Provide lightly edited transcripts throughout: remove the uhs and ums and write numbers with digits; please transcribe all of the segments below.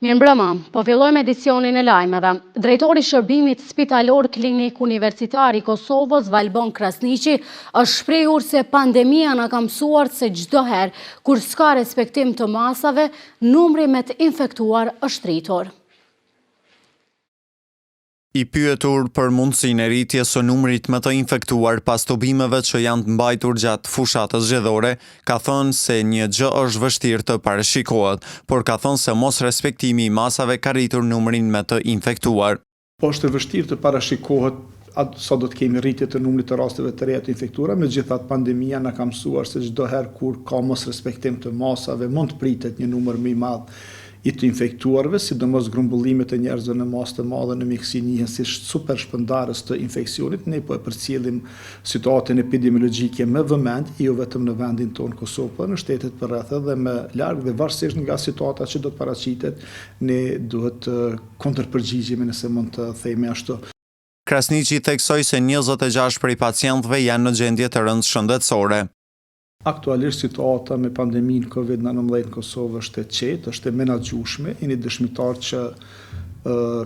Mirëmbrëma, po fillojmë edicionin e lajmeve. Drejtori i Shërbimit Spitalor Klinik Universitar i Kosovës, Valbon Krasniqi, është shprehur se pandemia na ka mësuar se çdo herë kur s'ka respektim të masave, numri me të infektuar është rritur. I pyetur për mundësinë e rritjes së numrit më të infektuar pas tubimeve që janë të mbajtur gjatë fushatës zgjedhore, ka thënë se një gjë është vështirë të parashikohet, por ka thënë se mos respektimi i masave ka rritur numrin me të infektuar. Po është vështirë të parashikohet sa do të kemi rritje të numrit të rasteve të reja të infektuara, megjithatë pandemia na ka mësuar se çdo herë kur ka mos respektim të masave, mund të pritet një numër më i madh i të infektuarve, sidomos grumbullimet e njerëzve në masë të madhe në mjeksi njihen si super shpërndarës të infeksionit. Ne po e përcjellim situatën epidemiologjike me vëmendje, jo vetëm në vendin tonë Kosovë, por në shtetet përreth dhe më larg, dhe varësisht nga situata që do të paraqitet, ne duhet të kontrpërgjigjemi, nëse mund të themi ashtu. Krasniqi theksoi se 26 prej pacientëve janë në gjendje të rëndë shëndetësore. Aktualisht situata me pandeminë COVID-19 në Kosovë është e qetë, është e menaxhueshme, jeni dëshmitar që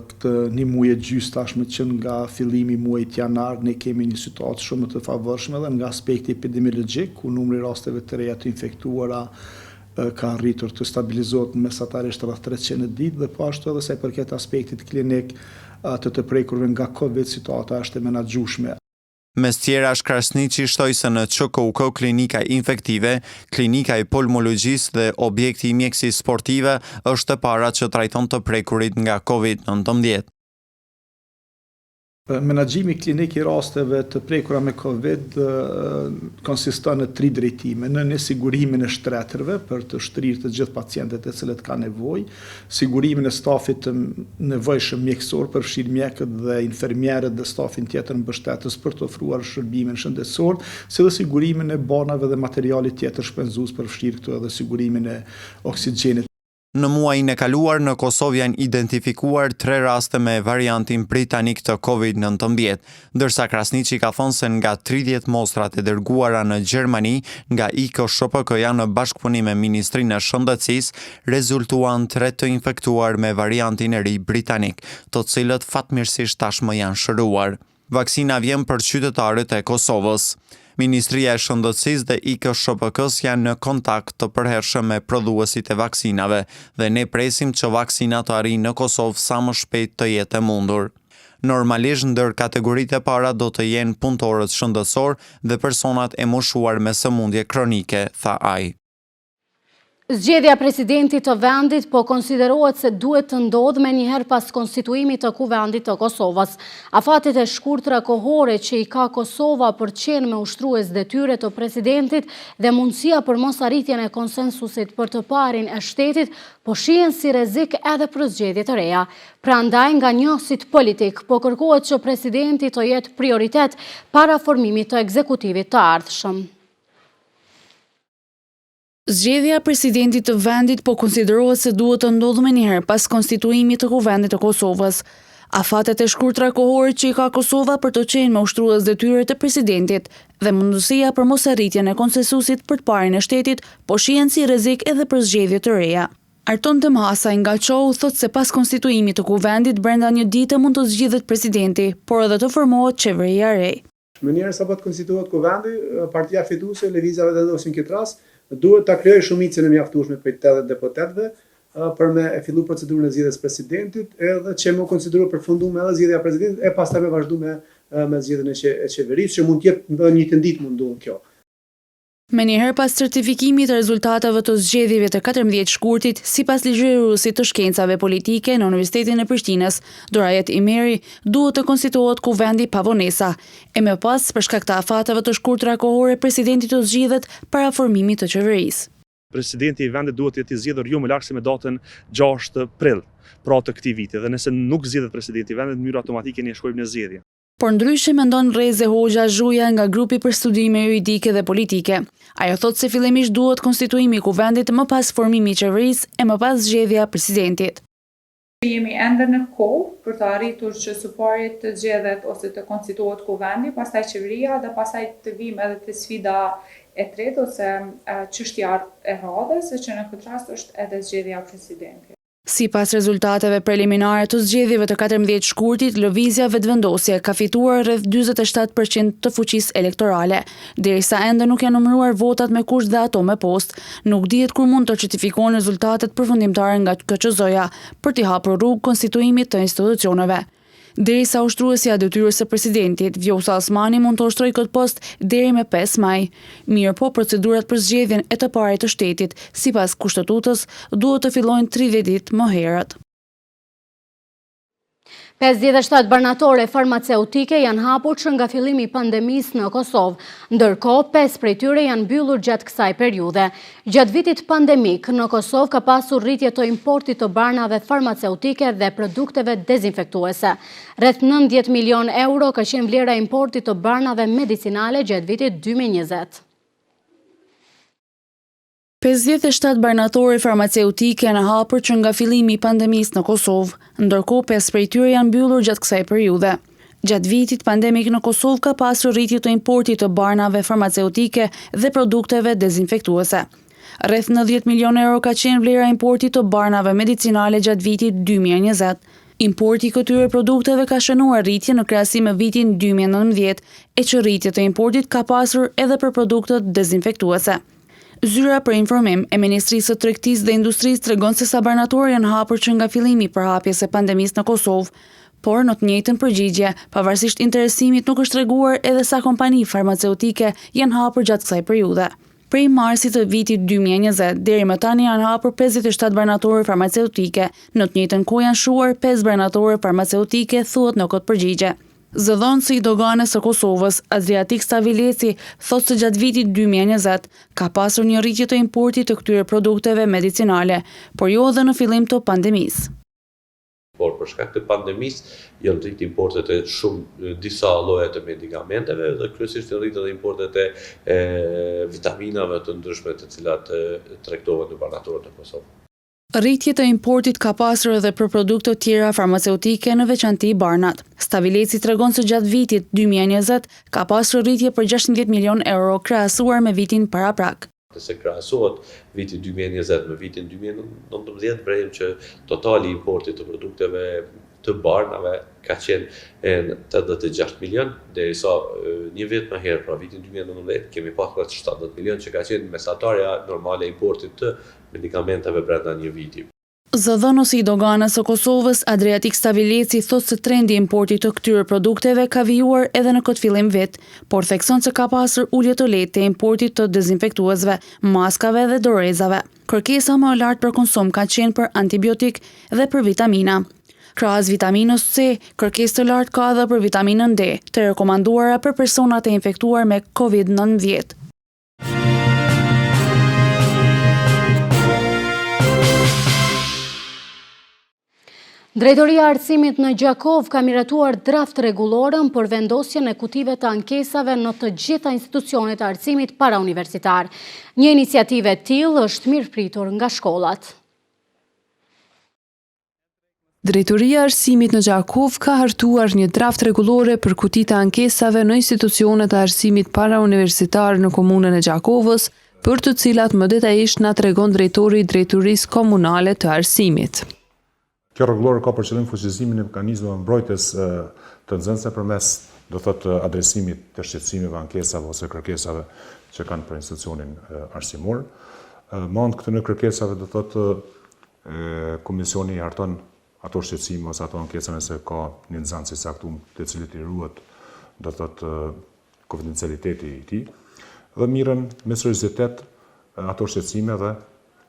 këtë një muaj e gjysmë tashmë që nga fillimi i muajit janar ne kemi një situatë shumë të favorshme dhe nga aspekti epidemiologjik, ku numri rasteve të reja të infektuara ka rritur të stabilizohet mesatarisht rreth 300 në ditë, dhe po ashtu edhe sa i përket aspektit klinik të prekurve nga COVID, situata është e menaxhueshme. Mes tjerash, Krasniqi shtoi se në QKUK klinika infektive, klinika e pulmologjisë dhe objekti i mjekësisë sportive është e para që trajton të prekurit nga COVID-19. Menaxhimi klinik i rasteve të prekura me COVID konsiston në 3 drejtime: në sigurimin e shtretërve për të shtrirë të gjithë pacientët e cilët kanë nevojë, sigurimin e stafit të nevojshëm mjekësor, përfshirë mjekët dhe infermierët dhe stafin tjetër mbështetës për të ofruar shërbimin shëndetësor, si dhe sigurimin e banave dhe materialit tjetër shpenzues, përfshirë këtu edhe sigurimin e oksigjenit. Në muajin e kaluar në Kosovë janë identifikuar 3 raste me variantin britanik të COVID-19, ndërsa Krasniqi ka thënë se nga 30 mostrat e dërguara në Gjermani nga IKSHPK-ja në bashkëpunim me Ministrinë e Shëndetësisë, rezultuan 3 të infektuar me variantin e ri britanik, të cilët fatmirësisht tashmë janë shëruar. Vaksina vjen për qytetarët e Kosovës. Ministria e Shëndetësisë dhe IKSHPK-s janë në kontakt të përhershëm me prodhuesit e vaksinave dhe ne presim që vaksina të arrijë në Kosovë sa më shpejt të jetë e mundur. Normalisht ndër kategoritë e para do të jenë punëtorët shëndetësor dhe personat e moshuar me sëmundje kronike, tha ai. Zgjedhja e presidentit të vendit po konsiderohet se duhet të ndodhë menjëherë pas konstituimit të Kuvendit të Kosovës. Afatet e shkurtra kohore që i ka Kosova për qenë me ushtrues detyre të presidentit dhe mundësia për mos arritjen e konsensusit për të parin e shtetit po shihen si rrezik edhe për zgjedhje të reja. Prandaj nga njohësit politik po kërkohet që presidenti të jetë prioritet para formimit të ekzekutivit të ardhshëm. Zgjedhja e presidentit të vendit po konsiderohet se duhet të ndodhë menjëherë pas konstituimit të Kuvendit të Kosovës. Afatet e shkurtra kohore që i ka Kosova për të qenë me ushtrues detyre të presidentit dhe mundësia për mos arritjen e konsensusit për të parin e shtetit po shihen si rrezik edhe për zgjedhje të reja. Arton Temhasaj nga Qohu thot se pas konstituimit të Kuvendit brenda një dite mund të zgjidhet presidenti, por edhe të formohet qeveria e re. Mënyrë sa po të konstituohet Kuvendi, partia fituese, lëvizja vendosin këtë rast, duhet ta krijojë shumicën e mjaftueshme prej 80 deputetëve për me e fillu procedurën e zgjedhjes presidentit, edhe që më konsiderohet përfunduar edhe zgjedhja e presidentit e pastaj me vazhdu me zgjedhjen e qeverisë, që mund të jetë një të ditë munduar kjo. Menjëherë pas certifikimit të rezultateve të zgjedhjeve të 14 shkurtit, sipas ligjëruesit të shkencave politike në Universitetin e Prishtinës, Dorajet Imeri, duhet të konstituohet Kuvendi pa vonesa, e më pas për shkak të afateve të shkurtra kohore presidenti të zgjidhet para formimit të qeverisë. Presidenti i vendit duhet të jetë i zgjedhur jo më lart se me datën 6 prill, pra të këtij viti, dhe nëse nuk zgjidhet presidenti i vendit, në mënyrë automatike ne shkojmë në zgjedhje. Por ndryshe mendon Reze Hoxha Zhuja nga grupi për studime juridike dhe politike. Ajo thot se fillimisht duhet konstituimi i Kuvendit, më pas formimi i qeverisë e më pas zgjedhja e presidentit. Jemi ende në kohë për të arritur që së pari të zgjedhet ose të konstituohet Kuvendi, pastaj qeveria dhe pastaj të vim edhe te sfida e tretë ose çështja e radhës, që në këtë rast është edhe zgjedhja e presidentit. Sipas rezultateve preliminare të zgjedhjeve të 14 shkurtit, Lëvizja Vetëvendosje ka fituar rreth 47% të fuqisë elektorale. Derisa ende nuk janë numëruar votat me kusht dhe ato me post, nuk dihet kur mund të certifikohen rezultatet përfundimtare nga KQZ-ja për t'i hapur rrugë konstituimit të institucioneve. Derisa ushtruesja e detyrës së presidentit, Vjosa Osmani mund të ushtrojë këtë post deri me 5 maj. Mirëpo procedurat për zgjedhjen e të parit të shtetit, sipas kushtetutës, duhet të fillojnë 30 ditë më herët. 57 barnatore farmaceutike janë hapur që nga fillimi i pandemisë në Kosovë, ndërkohë 5 prej tyre janë mbyllur gjatë kësaj periudhe. Gjatë vitit pandemik, në Kosovë ka pasur rritje të importit të barnave farmaceutike dhe produkteve dezinfektuese. Rreth 90 milion euro ka qenë vlera e importit të barnave medicinale gjatë vitit 2020. 57 barnatore farmaceutike janë hapur që nga fillimi i pandemisë në Kosovë, ndërkohë 5 prej tyre janë mbyllur gjatë kësaj periudhe. Gjatë vitit pandemik në Kosovë ka pasur rritje të importit të barnave farmaceutike dhe produkteve dezinfektuese. Rreth 90 milion euro ka qenë vlera e importit të barnave medicinale gjatë vitit 2020. Importi i këtyre produkteve ka shënuar rritje në krahasim me vitin 2019, e që rritje të importit ka pasur edhe për produktet dezinfektuese. Zyra për informim e Ministrisë së Tregtisë dhe Industrisë tregon se sa barnatorë janë hapur që nga fillimi i përhapjes së pandemisë në Kosovë, por në të njëjtën përgjigje, pavarësisht interesimit, nuk është treguar edhe sa kompani farmaceutike janë hapur gjatë kësaj periudhe. Prej marsit të vitit 2020 deri më tani janë hapur 57 barnatore farmaceutike, në të njëjtën kohë janë shuar 5 barnatore farmaceutike, thuhet në këtë përgjigje. Zëdhënësi i doganes së Kosovës, Adriatik Stavileci, thotë se gjatë vitit 2020 ka pasur një rritje të importit të këtyre produkteve medicinale, por jo edhe në fillim të pandemisë. Por për shkak të pandemisë janë rrit importet e shumë disa lloje të medikamenteve dhe kryesisht janë rrit edhe importet e vitaminave të ndryshme të cilat tregtohen në barnatorët e Kosovës. Rritje të importit ka pasur edhe për produkte të tjera farmaceutike, në veçanti barnat. Stavileci tregon se gjatë vitit 2020 ka pasur rritje për 16 milion euro krahasuar me vitin paraprak. Se krahasohet viti 2020 me vitin 2019, vrejmë që totali i importit të produkteve të barnave ka qenë 86 milion, derisa një vit më herë, pra vitin 2019, kemi pasur 70 milion që ka qenë mesatarja normale e importit të medikamenteve brenda një viti. Zëdhënësi i doganës së Kosovës, Adriatik Stavileci, thotë se trendi i importit të këtyre produkteve ka vijuar edhe në këtë fillim vit, por thekson se ka pasur ulje të lehtë të importit të dezinfektuesve, maskave dhe dorezave. Kërkesa më e lartë për konsum ka qenë për antibiotik dhe për vitamina. Krahas vitaminës C, kërkesë të lartë ka edhe për vitaminën D, të rekomanduara për personat e infektuar me COVID-19. Drejtoria e Arsimit në Gjakov ka miratuar draft rregullorën për vendosjen e kutive të ankesave në të gjitha institucionet e arsimit parauniversitar. Një iniciativë e tillë është mirëpritur nga shkollat. Drejtoria e Arsimit në Gjakov ka hartuar një draft rregullore për kutitë të ankesave në institucionet e arsimit parauniversitar në komunën e Gjakovës, për të cilat më detajisht na tregon drejtori i Drejtorisë Komunale të Arsimit. Kjo rregullore ka për qëllim fuqizimin e mekanizmave mbrojtjes të nxënësve përmes, do thotë, adresimit të shqetësimeve, ankesave ose kërkesave që kanë për institucionin arsimor. Me anë të këtyre kërkesave, do thotë, komisioni i harton ato shqetësime ose ato ankesa nëse ka një nxënës i caktuar të cilit i ruhet, do thotë, konfidencialiteti i tij, dhe mirën me seriozitet ato shqetësime dhe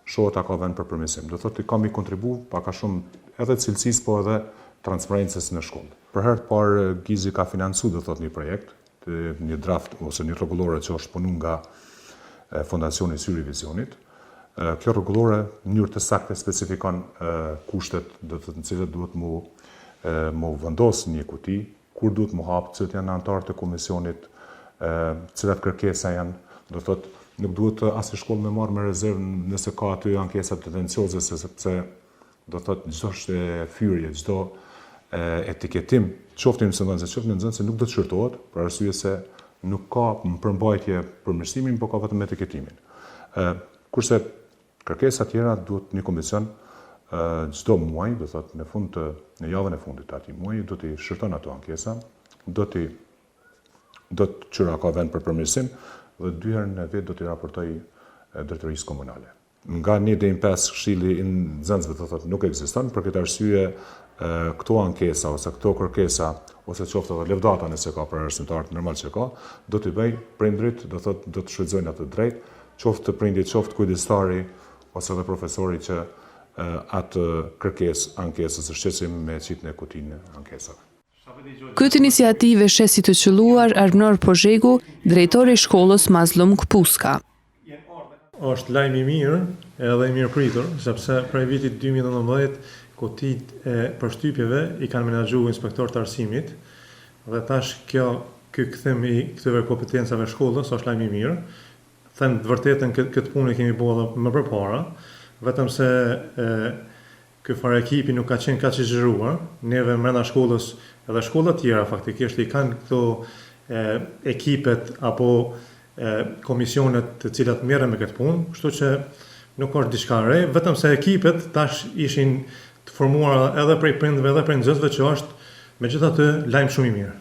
shohet a ka vend për përmirësim. Do thotë, kam i kontribu pak a shumë edhe cilësisë, po edhe transparencës në shkollë. Për herë të parë Gizi ka financuar, do thotë, një projekt, një draft ose një rregullore që është punu nga Fondacioni Syri Vizionit. Kjo rregullore në mënyrë të saktë specifikon kushtet, do thotë, në cilët duhet mu vendos një kuti, kur duhet mu hap, cilët janë anëtarë të komisionit, cilat kërkesa janë, do thotë, nuk duhet asnjë shkollë me marrë me rezervë nëse ka aty ankesa tendencioze, sepse do thotë çdo fyrje, çdo etiketim, qoftë në nxënëse, qoftë në nxënëse, nuk do të shërtohet, për arsye se nuk ka përmbajtje përmirësimin, por ka vetëm etiketimin. Kurse kërkesa tjera duhet një komision çdo muaj, do thotë në javën e fundit të atij muaji do t'i shërton ato ankesa, do të qyra ka vend për përmirësim dhe 2 herë në vit do t'i raportoj drejtorisë komunale. Nga 1 deri në 5 këshilli i nxënësve do thotë nuk ekziston, për këtë arsye këto ankesa ose këto kërkesa ose qoftë edhe lëvdata nëse ka për arsimtarët normal që ka, do t'i bëj prindrit, do thotë do të shfrytëzojnë atë drejt, qoftë prindit, qoftë kujdestari ose edhe profesori që atë ankesës së shqetësim me qitën e kutinë ankesave. Këtë iniciativë shesi të qelluar Arnor Pozhegu, drejtori i shkollës Mazlum Kpuska. Është lajm i mirë edhe i mirë pritur, sepse prej vitit 2019 kutit e përshtypjeve i kanë menaxhuar inspektorët të arsimit dhe tash ky kthim i këtyre kompetencave shkollës është lajm i mirë. Them të vërtetën këtë punë kemi bërë më përpara, vetëm se ky fare ekipi nuk ka qenë kaq i zhëruar. Neve brenda shkollës edhe shkolla të tjera faktikisht i kanë këto ekipet apo komisionet të cilat merren me këtë punë, kështu që nuk është diçka re, vetëm se ekipet tash ishin të formuara edhe prej prindërve edhe prej nxënësve që është megjithatë lajm shumë i mirë.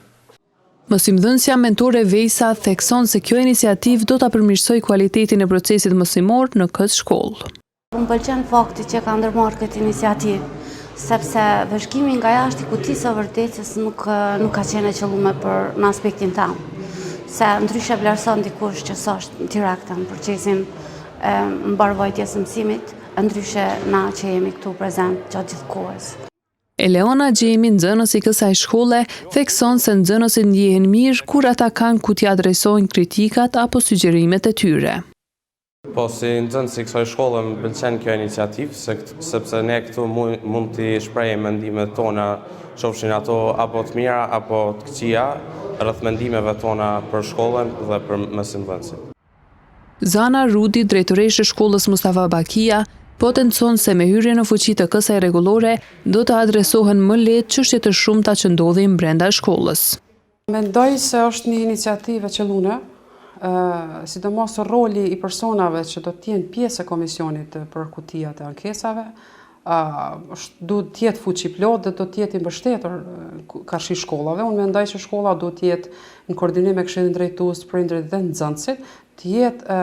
Mësimdhënësja mentore Vejsa thekson se kjo iniciativë do ta përmirësojë cilësinë e procesit mësimor në këtë shkollë. Më pëlqen fakti që ka ndërmarrë këtë iniciativë, sepse vëzhgimi nga jashtë i kutisë së vërtetës nuk ka qenë e qëlluar për në aspektin tam. Se ndryshe vlerëson dikush që s'është direkte në procesin e mbarvajtjes së mësimit, ndryshe na që jemi këtu prezent gjatë gjithë kohës. Eleona Gjemi, nxënës i kësaj shkolle, thekson se nxënësit ndjehen mirë kur ata kanë ku t'i adresojnë kritikat apo sugjerimet e tyre. Po si nxënës i kësaj shkolle më pëlqen kjo iniciativë, sepse ne këtu mund t'i shprehim mendimet tona, qofshin ato apo të mira apo të këqija, rreth mendimeve tona për shkollën dhe për mësimdhënësit. Zana Rudi, drejtoreshe e shkollës Mustafa Bakia, potencon se me hyrje në fuqi të kësaj rregullore do të adresohen më lehtë çështje të shumta që ndodhin brenda shkollës. Mendoj se është një iniciativë e qelluar, sidomos roli i personave që do të jenë pjesë e komisionit për kutijat e ankesave, duhet të jetë fuqi plot dhe do të jetë i mbështetur karshi shkollave. Unë mendoj që shkolla duhet të jetë në koordinim me këshillin drejtues, prindërit dhe nxënësit, të jetë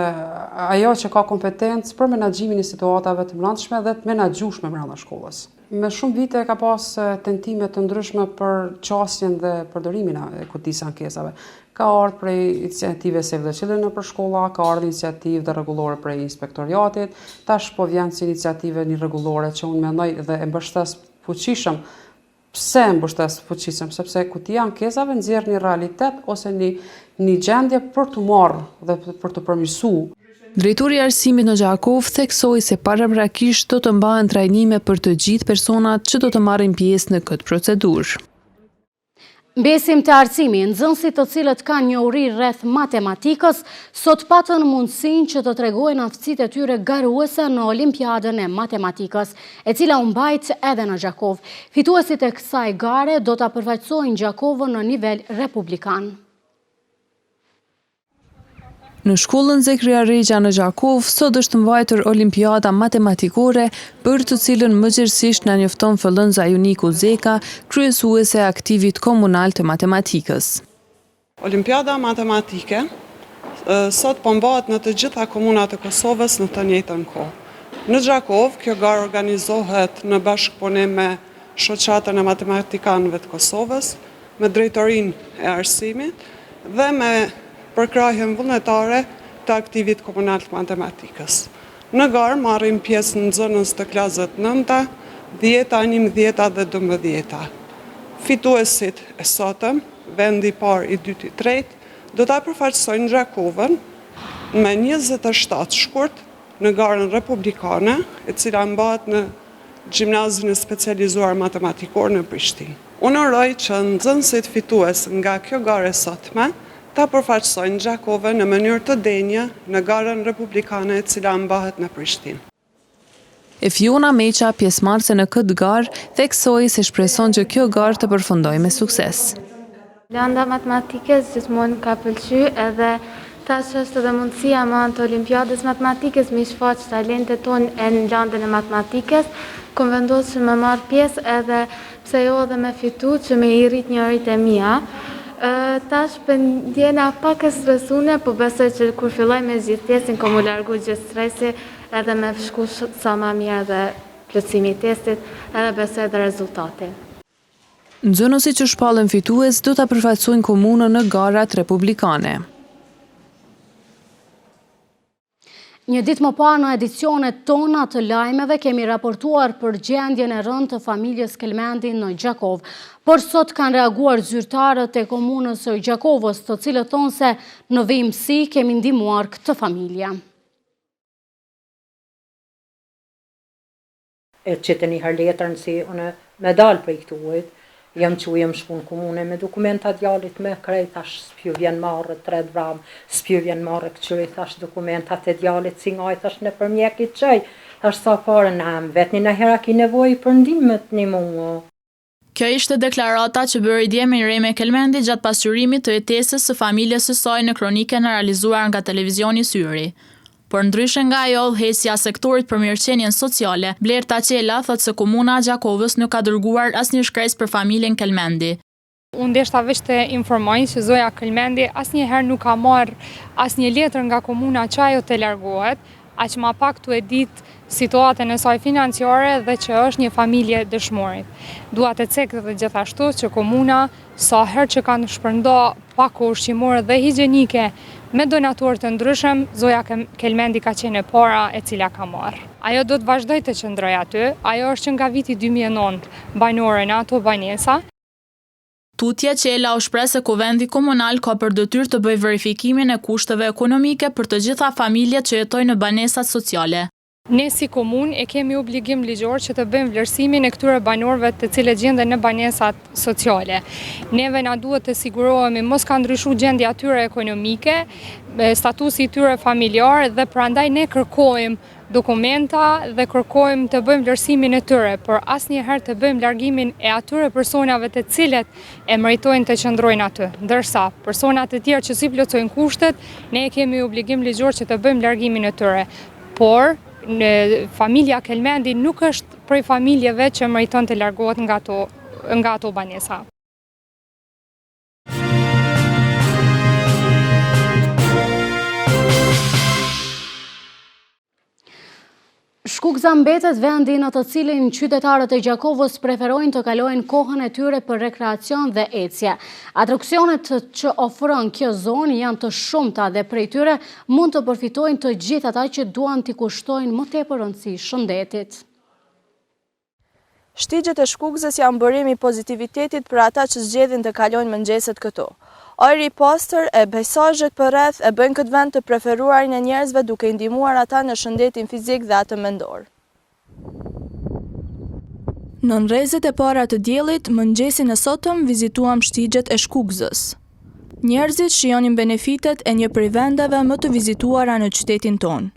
ajo që ka kompetencë për menaxhimin e situatave të brendshme dhe të menaxhueshme brenda shkollës. Me shumë vite ka pas tentime të ndryshme për qasjen dhe përdorimin e kutisë ankesave. Ka ardhur prej iniciative Save the Children nëpër shkolla, ka ardhur iniciativë dhe rregullore prej inspektoriatit, tash po vjen si iniciative një rregullore që unë mendoj dhe e mbështes fuqishëm. Pse e mbështes fuqishëm? Sepse kutia ankesave nxjerr një realitet ose një gjendje për të marrë dhe për të përmirësuar. Drejtori i arsimit në Gjakov theksoi se paraprakisht do të mbahen trajnime për të gjithë personat që do të marrin pjesë në këtë procedurë. Besim të arsimin, nxënësit të cilët kanë njohuri rreth matematikës, sot patën mundësinë që të tregojnë aftësitë e tyre garuese në Olimpiadën e matematikës, e cila u mbajt edhe në Gjakov. Fituesit e kësaj gare do ta përfaqësojnë Gjakovën në nivel republikan. Në shkollën Zekria Regja në Gjakov, sot është mbajtur Olimpiada matematikore, për të cilën mëgjersisht na njofton Fëllënza Juniku Zeka, kryesuese e aktivit komunal të matematikës. Olimpiada matematike sot po mbahet në të gjitha komunat e Kosovës në të njëjtën kohë. Në Gjakov, kjo garë organizohet në bashkëpunim me Shoqatën e Matematikanëve të Kosovës, me Drejtorinë e Arsimit dhe me përkrahjen vullnetare të aktivit komunal të matematikës. Në garë marrin pjesë nxënës të klasës 9, 10, 11 dhe 12. Fituesit e sotëm, vendi i parë, i dytë, i tretë, do ta përfaqësojnë Gjakovën me 27 shkurt në garën republikane, e cila mbahet në gjimnazin e specializuar matematikor në Prishtinë. Unë uroj që nxënësit fitues nga kjo garë sotme ta përfaqësojnë Gjakovën në mënyrë të denjë në garën republikane e cila mbahet në Prishtinë. E Fiona Meqa, pjesëmarrëse në këtë garë, theksoi se shpreson që kjo garë të përfundojë me sukses. Lënda matematikës gjithmonë ka pëlqyer edhe Tash është edhe mundësia me anë të Olimpiadës Matematikës me shfaq talentet tonë në landën e matematikës. Kom vendosur që me marrë pjesë edhe pse jo edhe me fitu që me i rrit njërit e mia. Tash për ndjena pak e stresune, po besoj që kur filloj me gjithë testin, kom u largu gjithë stresi edhe me shku sa ma mirë dhe plotësimi i testit edhe besoj edhe rezultatin. Nxënësit që shpallën fitues do ta përfaqësojnë komunën në garat republikane. Një ditë më parë në edicionet tona të lajmeve kemi raportuar për gjendjen e rëndë të familjes Kelmendi në Gjakov, por sot kanë reaguar zyrtarët e komunës së Gjakovës, të cilët thonë se në vimësi kemi ndihmuar këtë familje. E qëtë një herë letërën si unë me dalë për i këtuajt, jam që jem shku në komune me dokumentat djalit me krej, thash s'pju vjen marrë 3 vram, s'pju vjen marrë këqëj, thash dokumentat e djalit si ngaj, thash në përmjekit qëj, thash sa pare në hem, vetni në hera ki nevoj për ndimet një mungo. Kjo ishte deklarata që bëri dje Mirjeme Kelmendi gjatë pasqyrimit të jetesës së familjes së saj në kroniken e realizuar nga televizioni Syri. Por ndryshe nga ajo, udhëheqësja e sektorit për mirëqenien sociale, Blerta Qela, thotë se komuna e Gjakovës nuk ka dërguar asnjë shkresë për familjen Kelmendi. Unë ndeshta veç të informoj që zoja Kelmendi asnjëherë nuk ka marrë asnjë letër nga komuna që ajo të largohet, aq ma pak tu e ditë situatën e saj financiare dhe që është një familje dëshmorit. Dua të cekë dhe gjithashtu që komuna sa herë që kanë shpërnda pako ushqimore dhe higjienike me donatorë të ndryshëm, zoja Kelmendi ka qenë e para e cila ka marrë. Ajo do të vazhdoj të qëndroj aty, ajo është që nga viti 2009 banore në ato banesa. Tutje Qela u shpreh se Kuvendi Komunal ka për detyrë të bëjë verifikimin e kushteve ekonomike për të gjitha familjet që jetojnë në banesat sociale. Ne si komunë e kemi obligim ligjor që të bëjmë vlerësimin e këtyre banorëve të cilët gjenden në banesat sociale. Neve na duhet të sigurohemi mos ka ndryshuar gjendja e tyre ekonomike, statusi i tyre familjar dhe prandaj ne kërkojmë dokumenta dhe kërkojmë të bëjmë vlerësimin e tyre, por asnjëherë të bëjmë largimin e atyre personave të cilët e meritojnë të qëndrojnë aty. Ndërsa personat e tjerë që si plotësojnë kushtet, ne kemi obligim ligjor që të bëjmë largimin e tyre. Por familja Kelmendi nuk është prej familjeve që meriton të largohet nga ato banesa. Shkukza mbetet vendi në të cilin qytetarët e Gjakovës preferojnë të kalojnë kohën e tyre për rekreacion dhe ecje. Atraksionet që ofron kjo zonë janë të shumta dhe prej tyre mund të përfitojnë të gjithë ata që duan t'i kushtojnë më tepër rëndësi shëndetit. Shtigjet e Shkukzës janë bërim i pozitivitetit për ata që zgjedhin të kalojnë mëngjeset këto. Ajri i pastër e pejsazhet përreth e bëjnë këtë vend të preferuarin e njerëzve duke i ndihmuar ata në shëndetin fizik dhe atë mendor. Në rrezet e para të diellit, mëngjesin e sotëm vizituam shtigjet e Shkukzës. Njerëzit shijonin benefitet e një prej vendeve më të vizituara në qytetin tonë.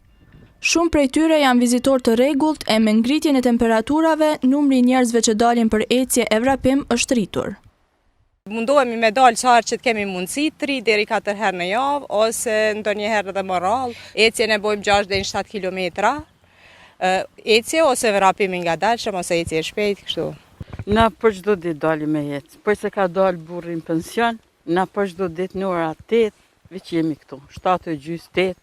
Shumë prej tyre janë vizitorë të rregullt e me ngritjen e temperaturave, numri i njerëzve që dalin për ecje e vrapim është rritur. Mundohemi me dalë qarë që të kemi mundësi 3 deri 4 herë në javë, ose ndonjëherë edhe më rrallë. Ecjen e bojmë 6 deri 7 kilometra. Ecje ose vrapimi nga dalshëm ose ecje shpejt kështu. Na për çdo ditë dalim me ecë. Për se ka dalë burri në pension, na për çdo ditë në ora 8, veç jemi këtu, 7:30, 8.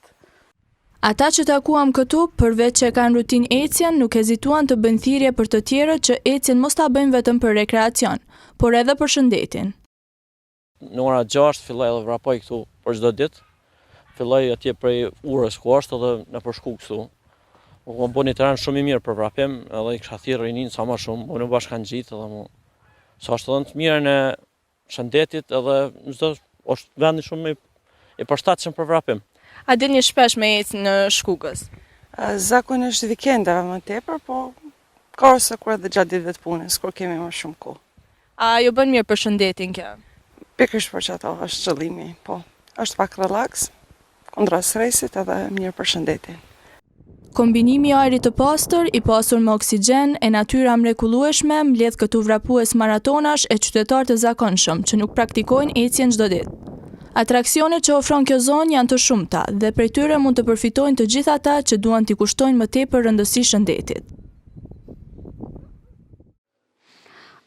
Ata që takuam këtu, përveç që kanë rutinë ecjen, nuk hezituan të bëjnë thirrje për të tjerët që ecjen mos ta bëjnë vetëm për rekreacion, por edhe për shëndetin. Në ora 6 filloj edhe vrapoj këtu për çdo ditë. Filloj atje prej urës ku është edhe nëpër Shkukë këtu. Më bëni terren shumë i mirë për vrapim, edhe i kisha thirrë rinin sa më shumë, unë bashkan gjitë edhe mu. Sa është edhe të mirë në shëndetit edhe çdo është vendi shumë i përshtatshëm për vrapim. A dini shpesh me ecë në Shkukës? Zakonisht vikendave më tepër, po ka ose kur edhe gjatë ditëve të punës, kur kemi më shumë kohë. A ju bën mirë për shëndetin kjo? Pikërisht për çato është qëllimi, po. Është pak relaks, kundra stresit edhe mirë për shëndetin. Kombinimi i ajrit të pastër, i pasur me oksigjen e natyra mrekullueshme mbledh këtu vrapues maratonash e qytetarë të zakonshëm që nuk praktikojnë ecjen çdo ditë. Atraksionet që ofron kjo zonë janë të shumta dhe prej tyre mund të përfitojnë të gjithë ata që duan t'i kushtojnë më tepër rëndësi shëndetit.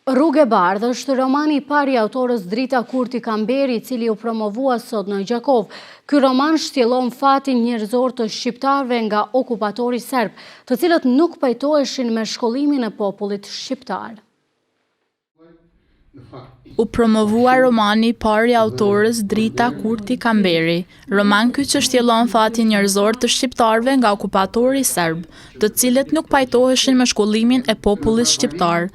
Rrugë e Bardhë është romani i parë i autorës Drita Kurti Kamberi, i cili u promovua sot në Gjakov. Ky roman shtjellon fatin njerëzor të shqiptarëve nga okupatori serb, të cilët nuk pajtoheshin me shkollimin e popullit shqiptar. U promovua romani i parë i autorës Drita Kurti Kamberi, roman ky që shtjellon fatin njerëzor të shqiptarëve nga okupatori serb, të cilët nuk pajtoheshin me shkollimin e popullit shqiptar.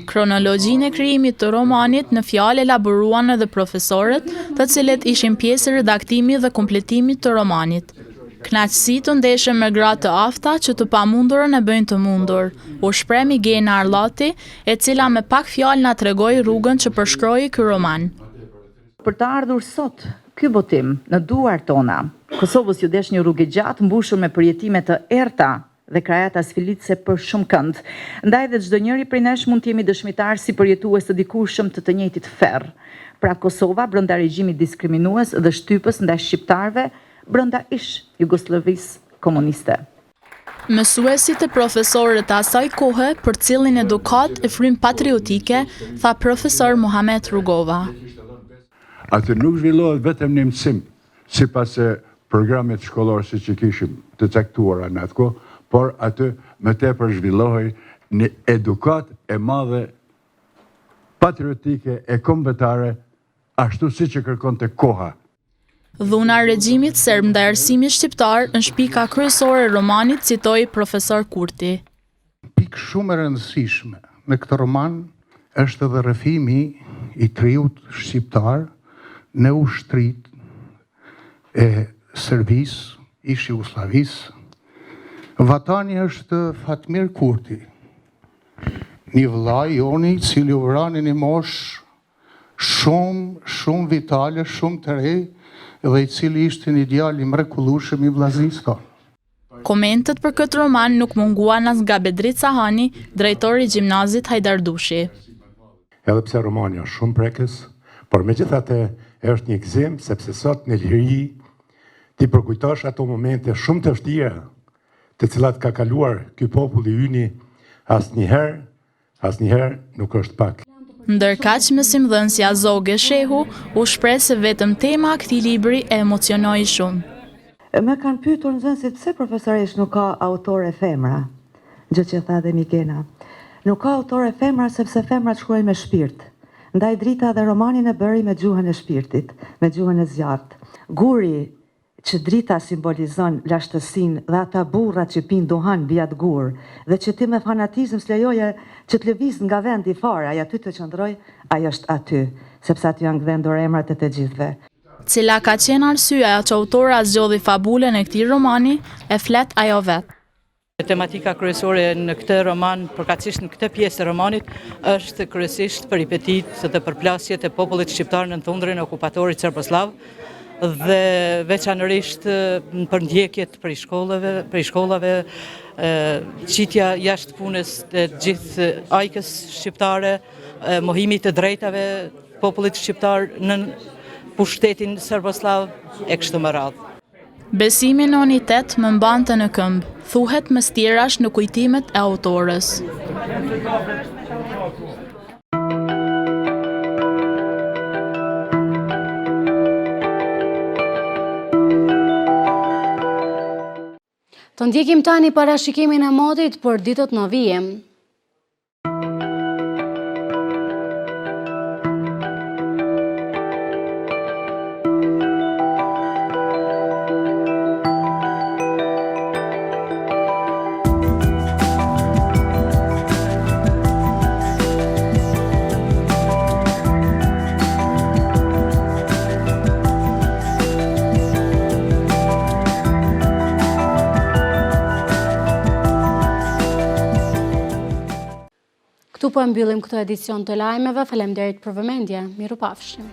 Kronologjinë e krijimit të romanit në fjalë elaboruan edhe profesorët, të cilët ishin pjesë e redaktimit dhe kompletimit të romanit. Kënaqësi të ndeshëm me gra të afta që të pamundurën e bëjnë të mundur, u shpreh Migena Arllati, e cila me pak fjalë na tregoi rrugën që përshkroi ky roman. Për të ardhur sot ky botim në duar tona, Kosovës ju desh një rrugë gjatë mbushur me përjetime të errta dhe krajata sfilitse për shumë kënd. Ndaj dhe çdo njeri prej nesh mund të jemi dëshmitar si përjetues të dikurshëm të njëjtit ferr. Pra Kosova brenda regjimit diskriminues dhe shtypës ndaj shqiptarëve brenda ish Jugosllavisë komuniste. Mësuesit e profesorët të asaj kohe për cilin edukat e frym patriotike, tha profesor Muhamet Rugova. Atë nuk zhvillohet vetëm një mësim, sipas programit shkollor si që kishim të caktuara në atë kohë, por atë më tepër zhvillohej një edukat e madhe patriotike e kombëtare, ashtu si që kërkonte koha. Dhuna e regjimit serb ndaj arsimit shqiptar në shpika kryesore e romanit, citoi profesor Kurti. Pikë shumë e rëndësishme në këtë roman është edhe rrëfimi i triut shqiptar në ushtrit e Serbisë, ish Jugosllavisë. Vatani është Fatmir Kurti, një vëllai joni i cili u vrani në moshë shumë vitale, shumë të re, dhe i cili ishte një djalë i mrekullueshëm i vllaznisë tonë. Komentet për këtë roman nuk munguan as nga Bedrit Sahani, drejtori i gjimnazit Hajdardushi. Edhe pse romani është shumë prekës, por megjithatë është një gëzim sepse sot në liri ti përkujtosh ato momente shumë të vështira, të cilat ka kaluar ky popull i yni, asnjëherë nuk është pak. Ndërkaq mësimdhënësja Zoge Shehu u shpreh se vetëm tema këtij libri e emocionoi shumë. Më kanë pyetur nxënësit pse profesoresh nuk ka autore femra, gjë që tha dhe Migena. Nuk ka autore femra sepse femrat shkruajnë me shpirt. Ndaj Drita dhe romanin e bëri me gjuhën e shpirtit, me gjuhën e zjarrt. Guri që Drita simbolizon lashtësinë dhe ata burrat që pinë duhan mbi atë gur, dhe që ti me fanatizëm s'lejoje që të lëviz nga vendi fare, ai aty të qëndroj, ai është aty, sepse aty janë gdhendur emrat e të gjithëve. Cila ka qenë arsyeja që autora zgjodhi fabulën e këtij romani, e flet ajo vetë. Tematika kryesore në këtë roman, përkatësisht në këtë pjesë të romanit, është kryesisht peripetit dhe përplasjet e popullit shqiptar në thundrin e okupatorit serboslav, dhe veçanërisht për ndjekjet prej shkollave, qitja jashtë punës të gjithë ajkës shqiptare, mohimi të drejtave popullit shqiptar në pushtetin serboslav e kështu me radhë. Besimi në unitet më mbante në këmbë, thuhet me stjerash në kujtimet e autorës. Të ndjekim tani parashikimin e modit për ditët në vijim. Këtu po mbyllim këtë edicion të lajmeve. Faleminderit për vëmendje. Mirupafshim.